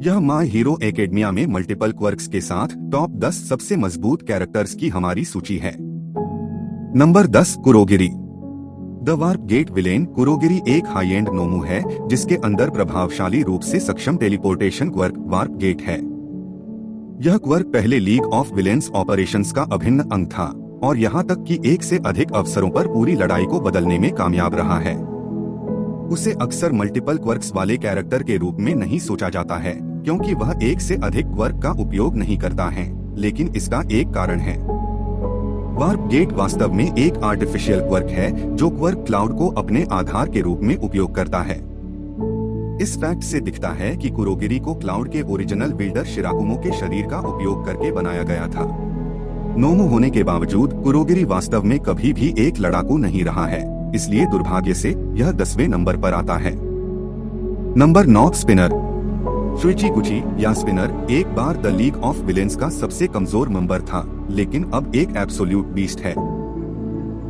यह my hero academia में multiple quirks के साथ टॉप 10 सबसे मजबूत कैरेक्टर्स की हमारी सूची है। Number 10 Kurogiri. The warp gate villain Kurogiri एक हाई एंड नोमू है जिसके अंदर प्रभावशाली रूप से सक्षम टेलीपोर्टेशन क्वर्क वार्प गेट है। यह क्वर्क पहले लीग ऑफ विलेन्स ऑपरेशंस का अभिन्न अंग था और यहाँ तक कि एक से अधिक अवसरों पर पूरी लड़ाई को बदलने में कामयाब रहा है। उसे अक्सर मल्टीपल क्वर्क्स वाले कैरेक्टर के रूप में नहीं सोचा जाता है क्योंकि वह एक से अधिक क्वर्क का उपयोग नहीं करता है, लेकिन इसका एक कारण है। वार्प गेट वास्तव में एक आर्टिफिशियल क्वर्क है जो क्वर्क क्लाउड को अपने आधार के रूप में उपयोग करता है। इस फैक्ट से दिखता है कि कुरोगिरी को क्लाउड के ओरिजिनल बिल्डर शिराकुमो के शरीर का उपयोग करके बनाया गया था। नोमू होने के बावजूद कुरोगिरी वास्तव में कभी भी एक लड़ाकू नहीं रहा है, इसलिए दुर्भाग्य से यह 10वें नंबर पर आता है। Number 9 spinner. शुइचिगुची या स्पिनर एक बार द लीग ऑफ विलेन्स का सबसे कमजोर मेंबर था, लेकिन अब एक एब्सोल्यूट बीस्ट है।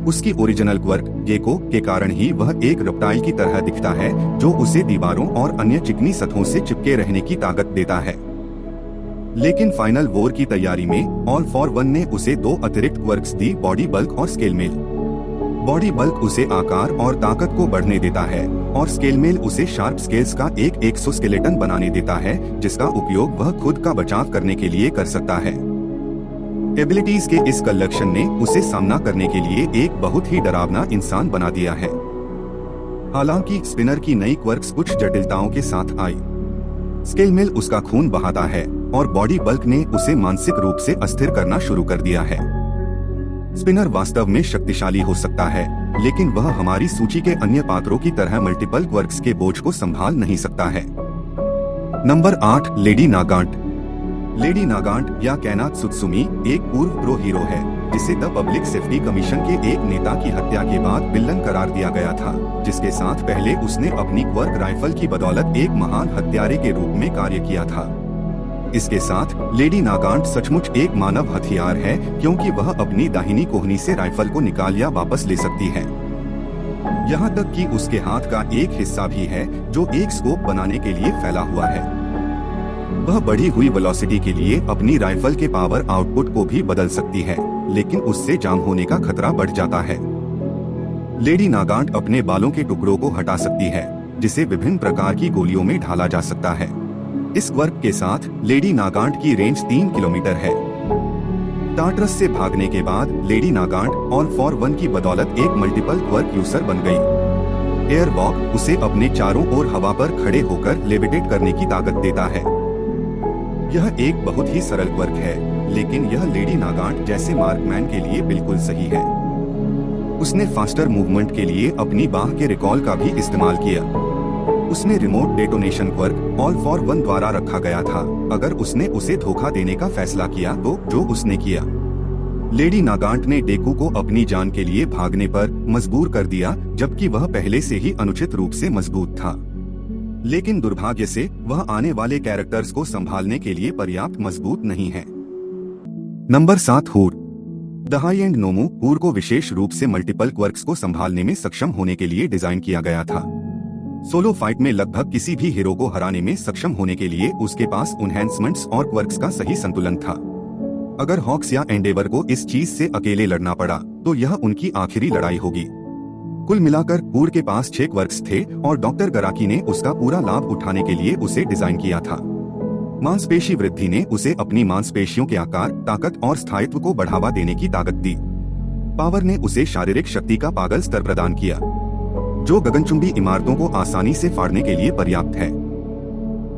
उसकी ओरिजिनल क्वर्क गेको के कारण ही वह एक रेप्टाइल की तरह दिखता है जो उसे दीवारों और अन्य चिकनी सतहों से चिपके रहने की ताकत देता है। लेकिन फाइनल वॉर की तैयारी में ऑल फॉर वन ने उसे 2 अतिरिक्त क्वर्क्स दी, बॉडी बल्क और स्केल मेल। बॉडी बल्क उसे आकार और ताकत को बढ़ने देता है और स्केल मेल उसे शार्प स्केल्स का एक एक्सोस्केलेटन बनाने देता है जिसका उपयोग वह खुद का बचाव करने के लिए कर सकता है। एबिलिटीज के इस कलेक्शन ने उसे सामना करने के लिए एक बहुत ही डरावना इंसान बना दिया है। हालांकि स्पिनर की नई क्वर्क्स कुछ जटिलताओं के साथ आई। स्केल मेल उसका खून बहाता है और बॉडी बल्क ने उसे मानसिक रूप से अस्थिर करना शुरू कर दिया है। स्पिनर वास्तव में शक्तिशाली हो सकता है, लेकिन वह हमारी सूची के अन्य पात्रों की तरह मल्टीपल क्वर्क्स के बोझ को संभाल नहीं सकता है। Number 8 lady Nagant. Lady Nagant या कैनात सुत्सुमी एक पूर्व प्रो हीरो है जिसे द पब्लिक सेफ्टी कमीशन के एक नेता की हत्या के बाद विलन करार दिया गया था, जिसके साथ पहले उसने अपनी क्वर्क राइफल की बदौलत एक महान हत्यारे के रूप में कार्य किया था। इसके साथ लेडी नागांट सचमुच एक मानव हथियार है क्योंकि वह अपनी दाहिनी कोहनी से राइफल को निकाल या वापस ले सकती है। यहाँ तक कि उसके हाथ का एक हिस्सा भी है जो एक स्कोप बनाने के लिए फैला हुआ है। वह बढ़ी हुई वेलोसिटी के लिए अपनी राइफल के पावर आउटपुट को भी बदल सकती है, लेकिन उससे जाम होने का खतरा बढ़ जाता है। लेडी नागांट अपने बालों के टुकड़ों को हटा सकती है जिसे विभिन्न प्रकार की गोलियों में ढाला जा सकता है। इस क्वर्क के साथ लेडी नागांट की रेंज 3 किलोमीटर है। टार्टरस से भागने के बाद लेडी नागांट ऑल फॉर वन की बदौलत एक मल्टीपल क्वर्क यूजर बन गई। एयर वॉक उसे अपने चारों ओर हवा पर खड़े होकर लेविटेट करने की ताकत देता है। यह एक बहुत ही सरल क्वर्क है, लेकिन यह लेडी नागांट जैसे मार्कमैन के लिए बिल्कुल सही है। उसने फास्टर मूवमेंट के लिए अपनी बाह के रिकॉल का भी इस्तेमाल किया। उसने remote detonation quirk all For one द्वारा रखा गया था अगर उसने उसे धोखा देने का फैसला किया तो, जो उसने किया। लेडी नागांट ने डेकू को अपनी जान के लिए भागने पर मजबूर कर दिया, जबकि वह पहले से ही अनुचित रूप से मजबूत था। लेकिन दुर्भाग्य से वह आने वाले कैरेक्टर्स को संभालने के लिए पर्याप्त मजबूत नहीं है। नंबर 7 हूर। द हाई एंड नोमू हूर को विशेष रूप से मल्टीपल क्वर्क्स को संभालने में सक्षम होने के लिए डिजाइन किया गया था। सोलो फाइट में लगभग किसी भी हीरो को हराने में सक्षम होने के लिए उसके पास एनहांसमेंट्स और क्वर्क्स का सही संतुलन था। अगर हॉक्स या एंडेवर को इस चीज से अकेले लड़ना पड़ा तो यह उनकी आखिरी लड़ाई होगी। कुल मिलाकर हूर के पास 6 क्वर्क्स थे और डॉक्टर गराकी ने उसका पूरा लाभ उठाने के लिए उसे डिजाइन किया था। मांसपेशी वृद्धि ने उसे अपनी मांसपेशियों के आकार, ताकत और स्थायित्व को बढ़ावा देने की ताकत दी। पावर ने उसे शारीरिक शक्ति का पागल स्तर प्रदान किया जो गगनचुंबी इमारतों को आसानी से फाड़ने के लिए पर्याप्त है।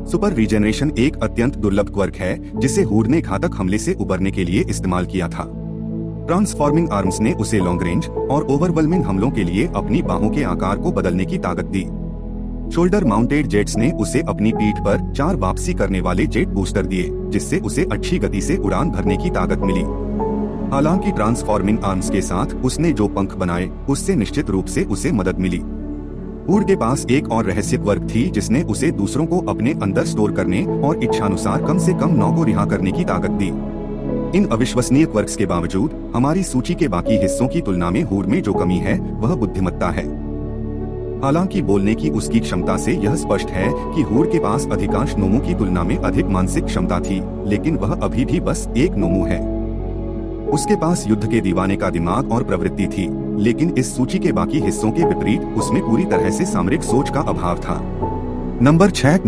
सुपर रीजेनरेशन एक अत्यंत दुर्लभ क्वर्क है जिसे हूर ने घातक हमले से उबरने के लिए इस्तेमाल किया था। ट्रांसफॉर्मिंग आर्म्स ने उसे लॉन्ग रेंज और ओवरवेलमिंग हमलों के लिए अपनी बाहों के आकार को बदलने की ताकत दी। शोल्डर माउंटेड जेट्स ने उसे अपनी पीठ पर 4 वापसी करने वाले जेट बूस्टर दिए, जिससे उसे अच्छी गति से उड़ान भरने की ताकत मिली। हालांकि ट्रांसफॉर्मिंग आर्म्स के साथ उसने जो पंख बनाए उससे निश्चित रूप से उसे मदद मिली। हूर के पास एक और रहस्य क्वर्क थी जिसने उसे दूसरों को अपने अंदर स्टोर करने और इच्छानुसार कम से कम 9 को रिहा करने की ताकत दी। इन अविश्वसनीय क्वर्क्स के बावजूद हमारी सूची के बाकी हिस्सों की तुलना में हूर में जो कमी है वह बुद्धिमत्ता है। हालांकि बोलने की उसकी क्षमता से यह स्पष्ट है कि हूर के पास अधिकांश नोमों की तुलना में अधिक मानसिक क्षमता थी, लेकिन वह अभी भी बस एक नोमो है। उसके पास युद्ध के दीवाने का दिमाग और प्रवृत्ति थी, लेकिन इस सूची के बाकी हिस्सों के विपरीत उसमें पूरी तरह से सामरिक सोच का अभाव था। Number 6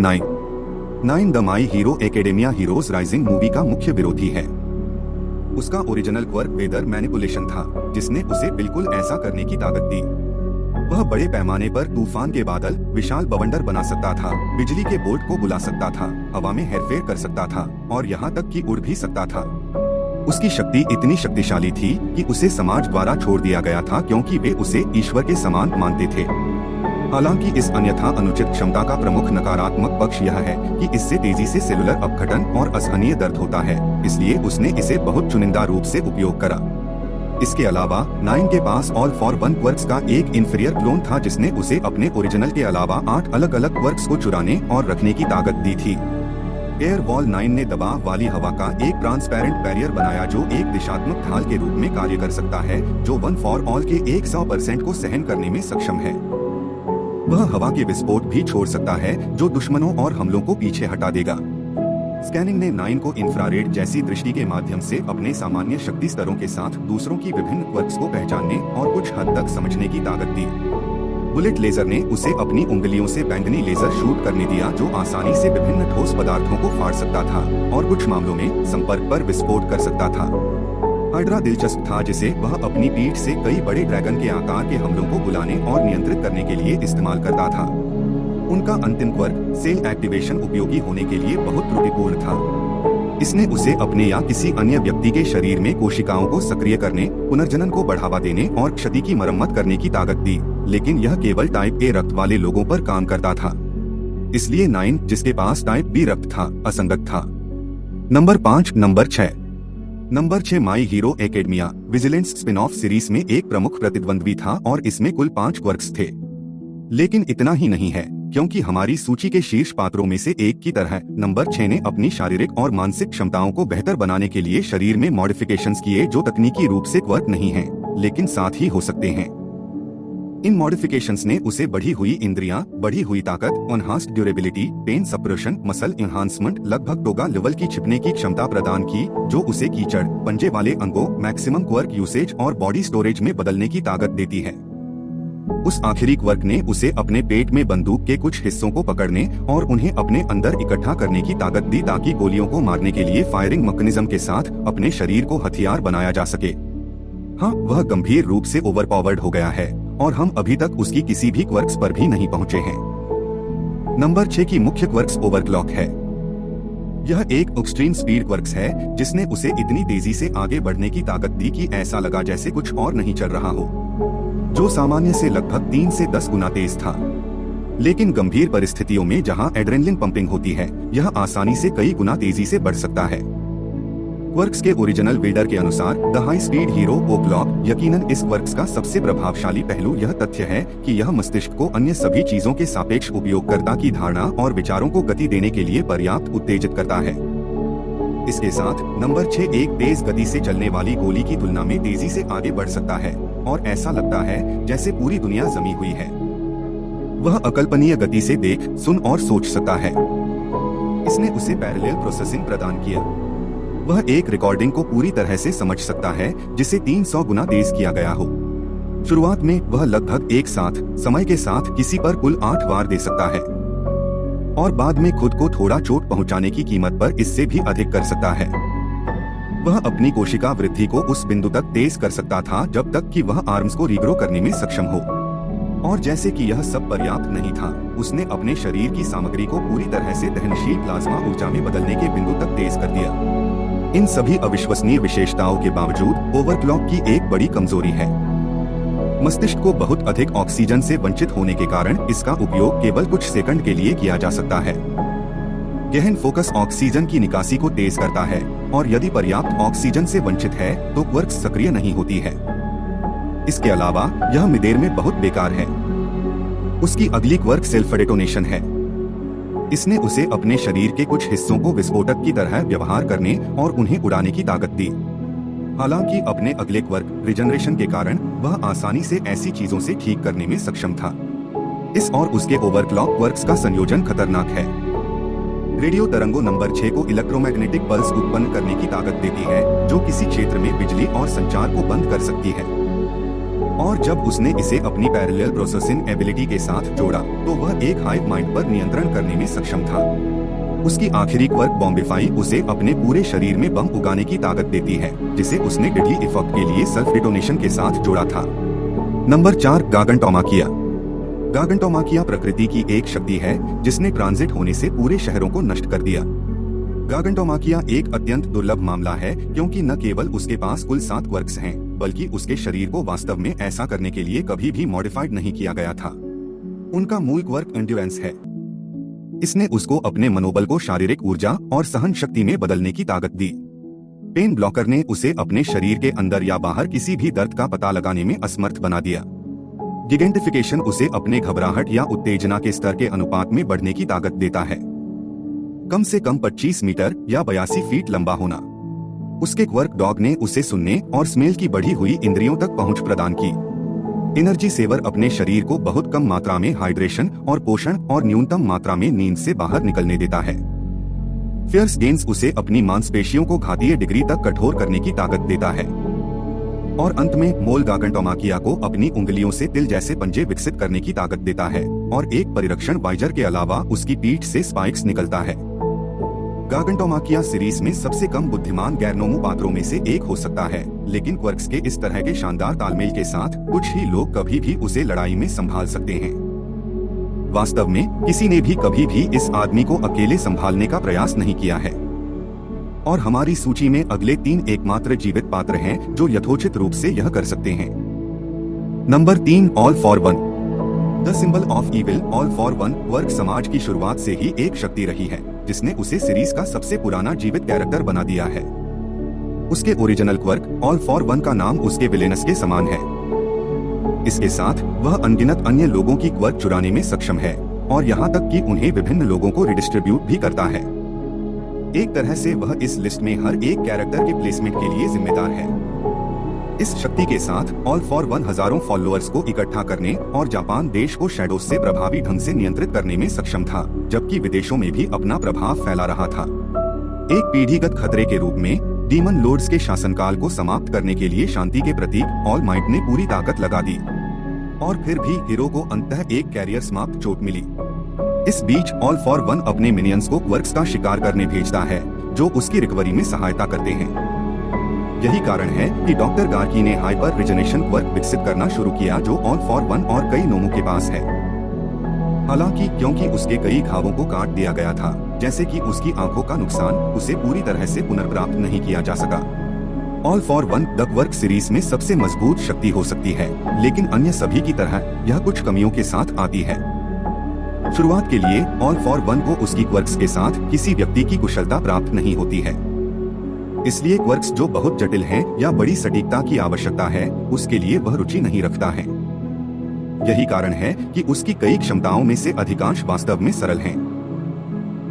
9 the my hero academia heroes rising movie का मुख्य विरोधी है। उसका ओरिजिनल क्वर्क वेदर मैनिपुलेशन था, जिसने उसे बिल्कुल ऐसा करने की ताकत दी। वह बड़े पैमाने पर तूफान के बादल, विशाल बवंडर बना सकता था, बिजली के बोल्ट को बुला सकता था, हवा में हेरफेर कर सकता था और यहाँ तक कि उड़ भी सकता था। उसकी शक्ति इतनी शक्तिशाली थी कि उसे समाज द्वारा छोड़ दिया गया था, क्योंकि वे उसे ईश्वर के समान मानते थे। हालांकि इस अन्यथा अनुचित क्षमता का प्रमुख नकारात्मक पक्ष यह है कि इससे तेजी से सेलुलर अपघटन और असहनीय दर्द होता है, इसलिए उसने इसे बहुत चुनिंदा रूप से उपयोग करा। इसके अलावा 9 के पास ऑल फॉर वन क्वर्क्स का एक इंफीरियर क्लोन था, जिसने उसे अपने ओरिजिनल के अलावा 8 अलग अलग क्वर्क्स को चुराने और रखने की ताकत दी थी। एयर वॉल 9 ने दबाव वाली हवा का एक ट्रांसपेरेंट बैरियर बनाया जो एक दिशात्मक ढाल के रूप में कार्य कर सकता है, जो वन फॉर ऑल के 100% को सहन करने में सक्षम है। वह हवा के विस्फोट भी छोड़ सकता है, जो दुश्मनों और हमलों को पीछे हटा देगा। स्कैनिंग ने 9 को इंफ्रारेड जैसी दृष्टि के माध्यम से अपने सामान्य शक्ति स्तरों के साथ दूसरों की विभिन्न क्वर्क्स को पहचानने और कुछ हद तक समझने की ताकत दी। बुलेट लेजर ने उसे अपनी उंगलियों से बैंगनी लेजर शूट करने दिया, जो आसानी से विभिन्न ठोस पदार्थों को फाड़ सकता था और कुछ मामलों में संपर्क पर विस्फोट कर सकता था। हाइड्रा दिलचस्प था, जिसे वह अपनी पीठ से कई बड़े ड्रैगन के आकार के हमलों को बुलाने और नियंत्रित करने के लिए इस्तेमाल करता था। उनका अंतिम क्वर्क सेल एक्टिवेशन उपयोगी होने के लिए बहुत त्रुटिपूर्ण था। इसने उसे अपने या किसी अन्य व्यक्ति के शरीर में कोशिकाओं को सक्रिय करने, पुनर्जनन को बढ़ावा देने और क्षति की मरम्मत करने की ताकत दी, लेकिन यह केवल टाइप ए रक्त वाले लोगों पर काम करता था। इसलिए 9, जिसके पास टाइप बी रक्त था, असंगत था। नंबर 6 माई hero academia vigilance spin off series में एक प्रमुख प्रतिद्वंद्वी था और इसमें कुल 5 क्वर्क्स थे। लेकिन इतना ही नहीं है, क्योंकि हमारी सूची के शीर्ष पात्रों में से एक की तरह नंबर 6 ने अपनी शारीरिक और मानसिक क्षमताओं को बेहतर बनाने के लिए शरीर में मॉडिफिकेशंस किए, जो तकनीकी रूप से क्वर्क नहीं हैं, लेकिन साथ ही हो सकते हैं। इन मॉडिफिकेशंस ने उसे बढ़ी हुई इंद्रियां, बढ़ी हुई ताकत, enhanced durability, pain suppression, muscle enhancement, लगभग टोगा लेवल की छिपने की क्षमता प्रदान की, जो उसे कीचड़, पंजे वाले अंगों, मैक्सिमम क्वर्क यूसेज और बॉडी स्टोरेज में बदलने की ताकत देती है। उस आखिरी क्वर्क ने उसे अपने पेट में बंदूक के कुछ हिस्सों को पकड़ने और उन्हें अपने अंदर इकट्ठा करने की ताकत दी, ताकि गोलियों को मारने के लिए फायरिंग मैकेनिज्म के साथ अपने शरीर को हथियार बनाया जा सके। हाँ, वह गंभीर रूप से ओवरपावर्ड हो गया है और हम अभी तक उसकी किसी भी क्वर्क्स पर भी नहीं पहुँचे हैं। नंबर 6 की मुख्य क्वर्क्स ओवरक्लॉक है। यह एक एक्सट्रीम स्पीड क्वर्क्स है, जिसने उसे इतनी तेजी से आगे बढ़ने की ताकत दी कि ऐसा लगा जैसे कुछ और नहीं चल रहा हो, जो सामान्य से लगभग 3 से 10 गुना तेज था। लेकिन गंभीर परिस्थितियों में जहां एड्रेनलिन पंपिंग होती है, यह आसानी से कई गुना तेजी से बढ़ सकता है। क्वर्क्स के ओरिजिनल बिल्डर के अनुसार the high speed hero overclock यकीनन इस क्वर्क्स का सबसे प्रभावशाली पहलू यह तथ्य है कि यह मस्तिष्क को अन्य सभी चीजों के सापेक्ष उपयोगकर्ता की धारणा और विचारों को गति देने के लिए पर्याप्त उत्तेजित करता है। इसके साथ नंबर 6 एक तेज गति से चलने वाली गोली की तुलना में तेजी से आगे बढ़ सकता है और ऐसा लगता है जैसे पूरी दुनिया जमी हुई है। वह अकल्पनीय गति से देख, सुन और सोच सकता है। इसने उसे पैरेलल प्रोसेसिंग प्रदान किया। वह एक रिकॉर्डिंग को पूरी तरह से समझ सकता है जिसे 300 गुना तेज किया गया हो। शुरुआत में वह लगभग एक साथ समय के साथ किसी पर कुल 8 वार दे सकता है और बाद में खुद को थोड़ा चोट पहुंचाने की कीमत पर इससे भी अधिक कर सकता है। वह अपनी कोशिका वृद्धि को उस बिंदु तक तेज कर सकता था जब तक कि वह आर्म्स को रीग्रो करने में सक्षम हो, और जैसे कि यह सब पर्याप्त नहीं था, उसने अपने शरीर की सामग्री को पूरी तरह से दहनशील प्लाज्मा ऊर्जा में बदलने के बिंदु तक तेज कर दिया। इन सभी अविश्वसनीय विशेषताओं के बावजूद ओवरक्लॉक की एक बड़ी कमजोरी है। मस्तिष्क को बहुत अधिक ऑक्सीजन से वंचित होने के कारण इसका उपयोग केवल कुछ सेकंड के लिए किया जा सकता है। गहन फोकस ऑक्सीजन की निकासी को तेज करता है और यदि पर्याप्त ऑक्सीजन से वंचित है तो क्वर्क्स सक्रिय नहीं होती है। इसके अलावा यह मिडेर में बहुत बेकार है। उसकी अगली क्वर्क सेल्फ डेटोनेशन है। इसने उसे अपने शरीर के कुछ हिस्सों को विस्फोटक की तरह व्यवहार करने और उन्हें उड़ाने की ताकत दी। हालांकि अपने अगले क्वर्क रिजनरेशन के कारण वह आसानी से ऐसी चीजों से ठीक करने में सक्षम था। इस और उसके ओवरक्लॉक क्वर्क्स का संयोजन खतरनाक है। रेडियो तरंगों नंबर 6 को इलेक्ट्रोमैग्नेटिक पल्स उत्पन्न करने की ताकत देती है, जो किसी क्षेत्र में बिजली और संचार को बंद कर सकती है। और जब उसने इसे अपनी पैरेलल प्रोसेसिंग एबिलिटी के साथ जोड़ा, तो वह एक हाइव माइंड पर नियंत्रण करने में सक्षम था। उसकी आखिरी क्वर्क बॉम्बिफाई उसे अपने पूरे शरीर में बम उगाने की ताकत देती है, जिसे उसने डेडली इफेक्ट के लिए सेल्फ डिटोनेशन के साथ जोड़ा था। नंबर 4, गागनटोमाकिया। गागनटोमाकिया प्रकृति की एक शक्ति है जिसने ट्रांजिट होने से पूरे शहरों को नष्ट कर दिया। गागनटोमाकिया एक अत्यंत दुर्लभ मामला है, क्योंकि न केवल उसके पास कुल 7 क्वर्क्स हैं, बल्कि उसके शरीर को वास्तव में ऐसा करने के लिए कभी भी मॉडिफाइड नहीं किया गया था। उनका मूल क्वर्क एंड्योरेंस है। इसने उसको अपने मनोबल को शारीरिक ऊर्जा और सहन शक्ति में बदलने की ताकत दी। पेन ब्लॉकर ने उसे अपने शरीर के अंदर या बाहर किसी भी दर्द का पता लगाने में असमर्थ बना दिया। गिगेंटिफिकेशन उसे अपने घबराहट या उत्तेजना के स्तर के अनुपात में बढ़ने की ताकत देता है। कम से कम 25 मीटर या 82 फीट लंबा होना। उसके क्वर्क डॉग ने उसे सुनने और स्मेल की बढ़ी हुई इंद्रियों तक पहुंच प्रदान की। एनर्जी सेवर अपने शरीर को बहुत कम मात्रा में हाइड्रेशन और पोषण और न्यूनतम मात्रा में नींद से बाहर निकलने देता है। फियर्स गेंस उसे अपनी मांसपेशियों को घातीय डिग्री तक कठोर करने की ताकत देता है। और अंत में मोल गागनटोमाकिया को अपनी उंगलियों से तिल जैसे पंजे विकसित करने की ताकत देता है, और एक परिरक्षण वाइजर के अलावा उसकी पीठ से स्पाइक्स निकलता है। गागनटोमाकिया सीरीज में सबसे कम बुद्धिमान गैर-नोमू पात्रों में से एक हो सकता है, लेकिन क्वर्क्स के इस तरह के शानदार तालमेल के साथ कुछ ही लोग कभी भी उसे लड़ाई में संभाल सकते हैं। वास्तव में किसी ने भी कभी भी इस आदमी को अकेले संभालने का प्रयास नहीं किया है। और हमारी सूची में अगले 3 एकमात्र जीवित पात्र हैं जो यथोचित रूप से यह कर सकते हैं। Number 3, all For one. The symbol of evil, all For One quirk समाज की शुरुआत से ही एक शक्ति रही है, जिसने उसे सीरीज का सबसे पुराना जीवित कैरेक्टर बना दिया है। उसके original quirk all For one का नाम उसके विलेनस के समान है। इसके साथ वह अनगिनत अन्य लोगों की क्वर्क चुराने में सक्षम है, और यहाँ तक कि उन्हें विभिन्न लोगों को रिडिस्ट्रीब्यूट भी करता है। एक तरह से वह इस लिस्ट में हर एक कैरेक्टर के प्लेसमेंट के लिए जिम्मेदार है। इस शक्ति के साथ ऑल फॉर वन हजारों फॉलोअर्स को इकट्ठा करने और जापान देश को शैडोज से प्रभावी ढंग से नियंत्रित करने में सक्षम था, जबकि विदेशों में भी अपना प्रभाव फैला रहा था। एक पीढ़ीगत खतरे के रूप में डीमन लॉर्ड्स के शासनकाल को समाप्त करने के लिए शांति के प्रतीक ऑल माइट ने पूरी ताकत लगा दी, और फिर भी हीरो को अंततः एक कैरियर समाप्त चोट मिली। इस बीच ऑल फॉर वन अपने मिनियंस को क्वर्क्स का शिकार करने भेजता है, जो उसकी रिकवरी में सहायता करते हैं। यही कारण है कि डॉक्टर गार्की ने हाइपर रिजनेशन क्वर्क विकसित करना शुरू किया, जो ऑल फॉर वन और कई नोमों के पास है। हालांकि क्योंकि उसके कई घावों को काट दिया गया था, जैसे कि उसकी आंखों का नुकसान, उसे पूरी तरह से पुनर्प्राप्त नहीं किया जा सका। All For one the quirk series में सबसे मजबूत शक्ति हो सकती है, लेकिन अन्य सभी की तरह यह कुछ कमियों के साथ आती है। शुरुआत के लिए ऑल फॉर वन को उसकी क्वर्क्स के साथ किसी व्यक्ति की कुशलता प्राप्त नहीं होती है। इसलिए क्वर्क्स जो बहुत जटिल हैं या बड़ी सटीकता की आवश्यकता है, उसके लिए वह रुचि नहीं रखता है। यही कारण है कि उसकी कई क्षमताओं में से अधिकांश वास्तव में सरल हैं।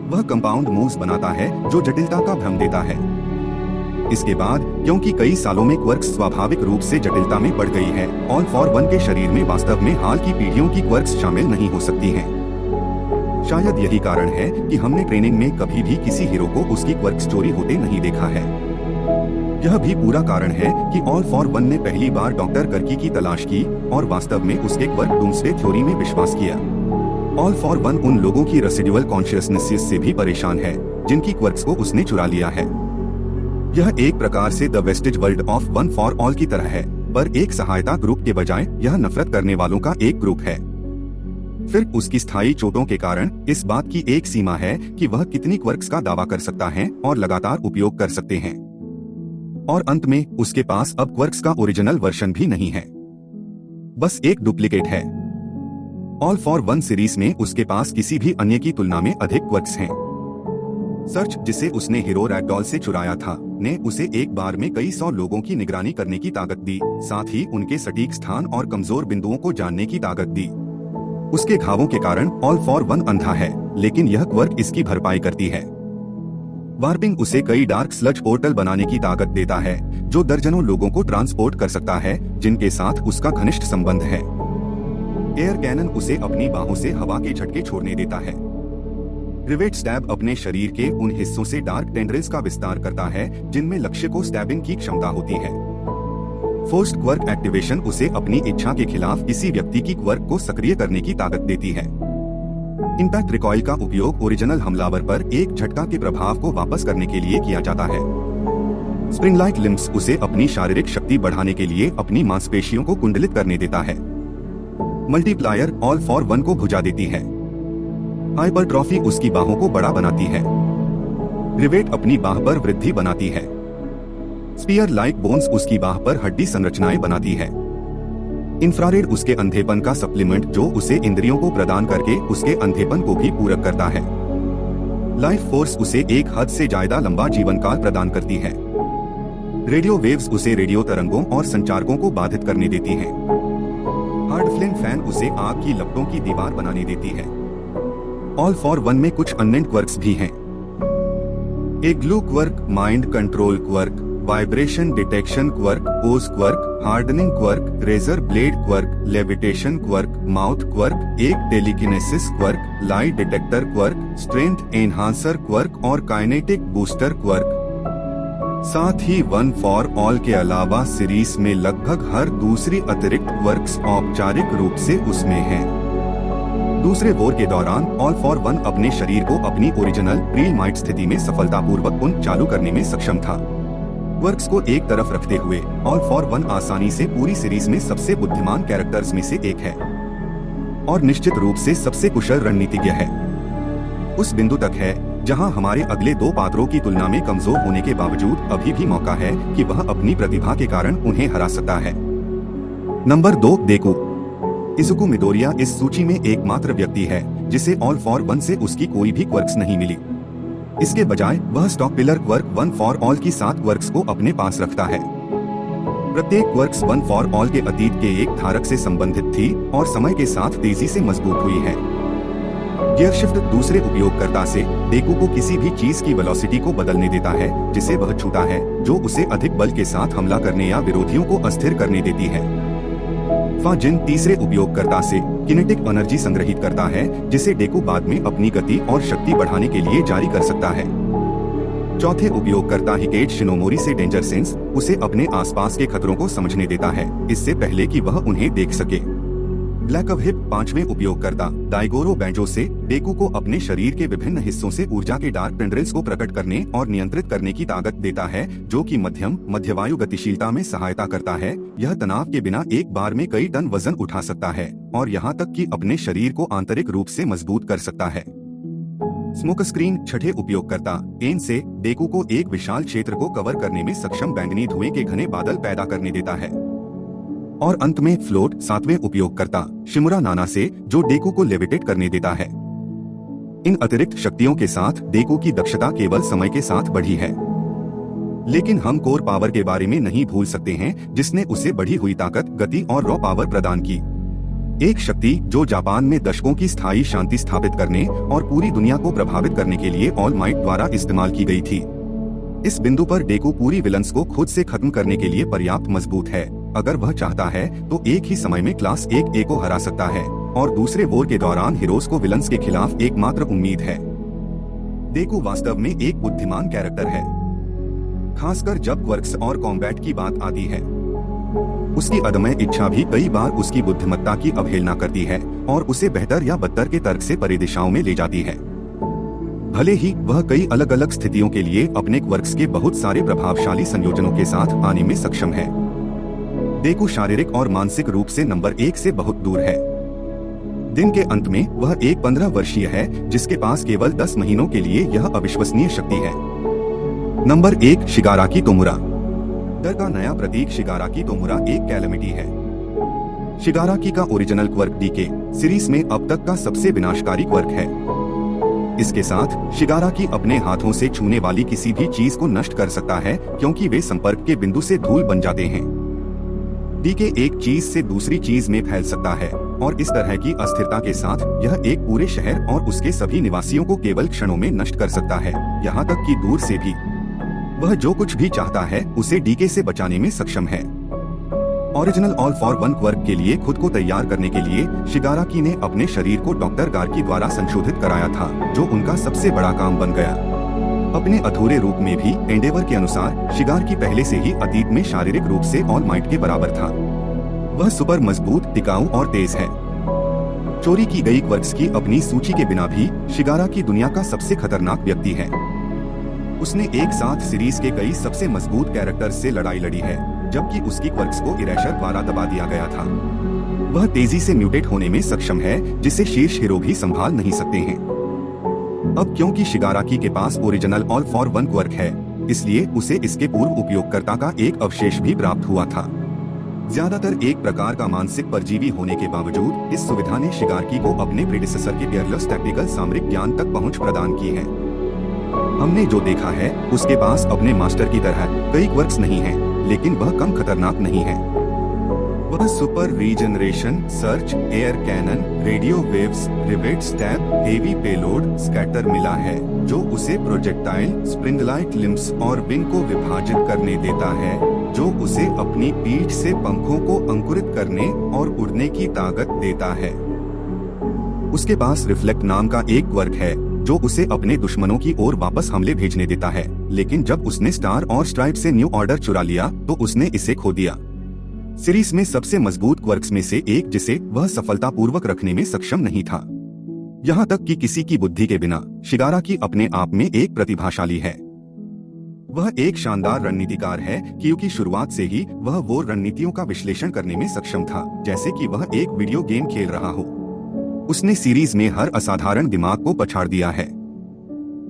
वह कंपाउंड मूव्स बनाता है जो जटिलता का भ्रम देता है। इसके बाद क्योंकि कई सालों में क्वर्क्स स्वाभाविक रूप से जटिलता में बढ़ गई है, ऑल फॉर वन के शरीर में वास्तव में हाल की पीढ़ियों की क्वर्क्स शामिल नहीं हो सकती हैं। शायद यही कारण है कि हमने ट्रेनिंग में कभी भी किसी हीरो को उसकी क्वर्क्स चोरी होते नहीं देखा है। यह भी पूरा कारण है कि ऑल फॉर वन ने पहली बार डॉक्टर गर्की की तलाश की और वास्तव में उसके क्वर्क डूम्सडे थ्योरी में विश्वास किया। ऑल फॉर वन उन लोगों की रेसिडुअल कॉन्शियसनेस से भी परेशान है जिनकी क्वर्क्स को उसने चुरा लिया है। यह एक प्रकार से the wastage world of one for all की तरह है, पर एक सहायता ग्रुप के बजाय यह नफरत करने वालों का एक ग्रुप है। फिर उसकी स्थायी चोटों के कारण इस बात की एक सीमा है कि वह कितनी क्वर्क्स का दावा कर सकता है और लगातार उपयोग कर सकते हैं। और अंत में उसके पास अब क्वर्क्स का ओरिजिनल वर्जन भी नहीं है, बस एक डुप्लीकेट है। ऑल फॉर वन सीरीज में उसके पास किसी भी अन्य की तुलना में अधिक क्वर्क्स हैं। सर्च, जिसे उसने हीरो रैगडॉल से चुराया था, ने उसे एक बार में कई 100 लोगों की निगरानी करने की ताकत दी, साथ ही उनके सटीक स्थान और कमजोर बिंदुओं को जानने की ताकत दी। उसके घावों के कारण ऑल फॉर वन अंधा है, लेकिन यह क्वर्क इसकी भरपाई करती है। वार्पिंग उसे कई डार्क स्लज पोर्टल बनाने की ताकत देता है, जो दर्जनों लोगों को ट्रांसपोर्ट कर सकता है जिनके साथ उसका घनिष्ठ संबंध है। एयर कैनन उसे अपनी बाहों से हवा के झटके छोड़ने देता है। रिवेट स्टैब अपने शरीर के उन हिस्सों से डार्क टेंड्रिल्स का विस्तार करता है जिनमें लक्ष्य को स्टैबिंग की क्षमता होती है। फोर्स्ड क्वर्क एक्टिवेशन उसे अपनी इच्छा के खिलाफ किसी व्यक्ति की क्वर्क को सक्रिय करने की ताकत देती है। इंपैक्ट रिकॉइल का उपयोग ओरिजिनल हमलावर पर एक झटका के प्रभाव को वापस करने के लिए किया जाता है। स्प्रिंग लाइक लिम्स उसे अपनी शारीरिक शक्ति बढ़ाने के लिए अपनी मांसपेशियों को कुंडलित करने देता है। मल्टीप्लायर ऑल फॉर वन को भुजा देती है। हाइपरट्रॉफी उसकी बाहों को बड़ा बनाती है। रिवेट अपनी बाह पर वृद्धि बनाती है। स्पीयर लाइक बोन्स उसकी बाह पर हड्डी संरचनाएं बनाती है। इंफ्रारेड उसके अंधेपन का सप्लीमेंट जो उसे इंद्रियों को प्रदान करके उसके अंधेपन को भी पूरक करता है। लाइफ फोर्स उसे एक हद से ज्यादा लंबा जीवन काल प्रदान करती है। रेडियो वेव्स उसे रेडियो तरंगों और संचारकों को बाधित करने देती हैं। हार्ड फ्लेम फैन उसे आग की लपटों की दीवार बनाने देती है। ऑल फॉर वन में कुछ अननेम्ड क्वर्क्स भी हैं। एक glue quirk, mind control quirk, vibration detection quirk, ooze quirk, hardening quirk, razor blade quirk, levitation quirk, mouth quirk, एक telekinesis quirk, lie detector quirk, strength enhancer quirk और kinetic booster quirk. साथ ही one for all के अलावा series में लगभग हर दूसरी अतिरिक्त क्वर्क्स औपचारिक रूप से उसमें है। दूसरे वॉर के दौरान ऑल फॉर वन अपने शरीर को अपनी ओरिजिनल प्रीलमाइट स्थिति में सफलतापूर्वक पुनः चालू करने में सक्षम था। क्वर्क्स को एक तरफ रखते हुए ऑल फॉर वन आसानी से पूरी सीरीज में सबसे बुद्धिमान कैरेक्टर्स में से एक है और निश्चित रूप से सबसे कुशल रणनीतिज्ञ है। उस बिंदु तक है जहां हमारे अगले दो पात्रों की तुलना में कमजोर होने के बावजूद अभी भी मौका है कि वह अपनी प्रतिभा के कारण उन्हें हरा सकता है। नंबर 2, डेकू। इजुकु मिडोरिया इस सूची में एकमात्र व्यक्ति है जिसे ऑल फॉर वन से उसकी कोई भी क्वर्क्स नहीं मिली। इसके बजाय वह stock pillar quirk one for all की 7 क्वर्क्स को अपने पास रखता है। प्रत्येक क्वर्क्स वन फॉर ऑल के अतीत के एक धारक से संबंधित थी और समय के साथ तेजी से मजबूत हुई है। गियर शिफ्ट दूसरे उपयोगकर्ता से डेकू को किसी भी चीज की वेलोसिटी को बदलने देता है जिसे वह छूता है, जो उसे अधिक बल के साथ हमला करने या विरोधियों को अस्थिर करने देती है। फाजिन तीसरे उपयोगकर्ता से किनेटिक एनर्जी संग्रहित करता है जिसे डेकू बाद में अपनी गति और शक्ति बढ़ाने के लिए जारी कर सकता है। चौथे उपयोगकर्ता हिकेट शिनोमोरी से डेंजर सेंस उसे अपने आसपास के खतरों को समझने देता है इससे पहले कि वह उन्हें देख सके। ब्लैक ऑफ हिप पांचवें उपयोगकर्ता डाइगोरो बैंजो से डेकू को अपने शरीर के विभिन्न हिस्सों से ऊर्जा के डार्क टेंड्रिल्स को प्रकट करने और नियंत्रित करने की ताकत देता है, जो कि मध्यवायु गतिशीलता में सहायता करता है। यह तनाव के बिना एक बार में कई टन वजन उठा सकता है और यहाँ तक कि अपने शरीर को आंतरिक रूप से मजबूत कर सकता है। स्मोक स्क्रीन छठे उपयोगकर्ता एन से डेकू को एक विशाल क्षेत्र को कवर करने में सक्षम बैंगनी धुएं के घने बादल पैदा करने देता है। और अंत में फ्लोट सातवें उपयोगकर्ता शिमुरा नाना से जो डेकू को लेविटेट करने देता है। इन अतिरिक्त शक्तियों के साथ डेकू की दक्षता केवल समय के साथ बढ़ी है, लेकिन हम कोर पावर के बारे में नहीं भूल सकते हैं जिसने उसे बढ़ी हुई ताकत, गति और रॉ पावर प्रदान की। एक शक्ति जो जापान में दशकों की स्थायी शांति स्थापित करने और पूरी दुनिया को प्रभावित करने के लिए ऑल माइट द्वारा इस्तेमाल की गई थी। इस बिंदु पर डेकू पूरी विलन्स को खुद से खत्म करने के लिए पर्याप्त मजबूत है। अगर वह चाहता है तो एक ही समय में क्लास 1A को हरा सकता है और दूसरे वॉर के दौरान हीरोज को विलन्स के खिलाफ एकमात्र उम्मीद है। डेकू वास्तव में एक बुद्धिमान कैरेक्टर है, खासकर जब क्वर्क्स और कॉम्बैट की बात आती है। उसकी अदम्य इच्छा भी कई बार उसकी बुद्धिमत्ता की अवहेलना करती है और उसे बेहतर या बदतर के तर्क से परे दिशाओं में ले जाती है। भले ही वह कई अलग अलग स्थितियों के लिए अपने क्वर्क्स के बहुत सारे प्रभावशाली संयोजनों के साथ आने में सक्षम है, डेकू शारीरिक और मानसिक रूप से नंबर 1 से बहुत दूर है। दिन के अंत में वह एक 15 वर्षीय है जिसके पास केवल 10 महीनों के लिए यह अविश्वसनीय शक्ति है। नंबर 1 शिगाराकी तोमुरा। डर का नया प्रतीक शिगाराकी तोमुरा एक कैलेमिटी है। शिगाराकी का ओरिजिनल क्वर्क डीके सीरीज में अब तक का सबसे विनाशकारी क्वर्क है। इसके साथ शिगाराकी अपने हाथों से छूने वाली किसी भी चीज को नष्ट कर सकता है क्योंकि वे संपर्क के बिंदु से धूल बन जाते हैं। डीके एक चीज से दूसरी चीज में फैल सकता है और इस तरह की अस्थिरता के साथ यह एक पूरे शहर और उसके सभी निवासियों को केवल क्षणों में नष्ट कर सकता है, यहाँ तक कि दूर से भी। वह जो कुछ भी चाहता है उसे डीके से बचाने में सक्षम है original All For One quirk के लिए खुद को तैयार करने के लिए शिगाराकी ने अपने शरीर को डॉक्टर गार्की द्वारा संशोधित कराया था, जो उनका सबसे बड़ा काम बन गया। अपने अधूरे रूप में भी एंडेवर के अनुसार शिगाराकी पहले से ही अतीत में शारीरिक रूप से ऑल माइट के बराबर था। वह सुपर मजबूत, टिकाऊ और तेज है। चोरी की गई क्वर्क्स की अपनी सूची के बिना भी शिगाराकी दुनिया का सबसे खतरनाक व्यक्ति है। उसने एक साथ सीरीज के कई सबसे मजबूत कैरेक्टर्स से लड़ाई लड़ी है, जबकि उसकी क्वर्क्स को इरेशर द्वारा दबा दिया गया था। वह तेजी से म्यूटेट होने में सक्षम है, जिसे शीर्ष हीरो भी संभाल नहीं सकते हैं। अब क्योंकि शिगाराकी के पास original All For One quirk है, इसलिए उसे इसके पूर्व उपयोगकर्ता का एक अवशेष भी प्राप्त हुआ था। ज्यादातर एक प्रकार का मानसिक परजीवी होने के बावजूद इस सुविधा ने शिगाराकी को अपने प्रेडिसेसर के पियरलेस टैक्टिकल सामरिक ज्ञान तक पहुंच प्रदान की है। हमने जो देखा है, उसके पास अपने मास्टर की तरह कई क्वर्क्स नहीं हैं, लेकिन वह कम खतरनाक नहीं है। वह super regeneration, search, air cannon, radio waves, rivet stab, heavy payload, scatter मिला है, जो उसे प्रोजेक्टाइल, स्प्रिंगलाइट लिम्स और विंग को विभाजित करने देता है, जो उसे अपनी पीठ से पंखों को अंकुरित करने और उड़ने की ताकत देता है। उसके पास रिफ्लेक्ट नाम का एक क्वर्क है, जो उसे अपने दुश्मनों की ओर वापस हमले भेजने देता है, लेकिन जब उसने स्टार और स्ट्राइप से न्यू ऑर्डर चुरा लिया तो उसने इसे खो दिया। सीरीज में सबसे मजबूत क्वर्क्स में से एक जिसे वह सफलतापूर्वक रखने में सक्षम नहीं था। यहाँ तक कि किसी की बुद्धि के बिना शिगाराकी अपने आप में एक प्रतिभाशाली है। वह एक शानदार रणनीतिकार है, क्योंकि शुरुआत से ही वह वो रणनीतियों का विश्लेषण करने में सक्षम था, जैसे कि वह एक वीडियो गेम खेल रहा हो। उसने सीरीज में हर असाधारण दिमाग को पछाड़ दिया है।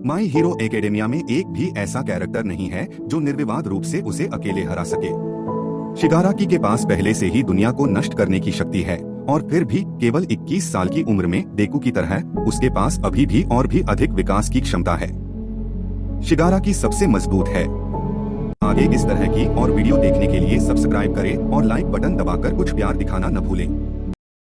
माई हीरो एकेडेमिया में एक भी ऐसा कैरेक्टर नहीं है जो निर्विवाद रूप से उसे अकेले हरा सके। शिगाराकी के पास पहले से ही दुनिया को नष्ट करने की शक्ति है, और फिर भी केवल 21 साल की उम्र में डेकू की तरह उसके पास अभी भी और भी अधिक विकास की क्षमता है। शिगाराकी सबसे मजबूत है। आगे इस तरह की और वीडियो देखने के लिए सब्सक्राइब करें और लाइक बटन दबाकर कुछ प्यार दिखाना न भूलें।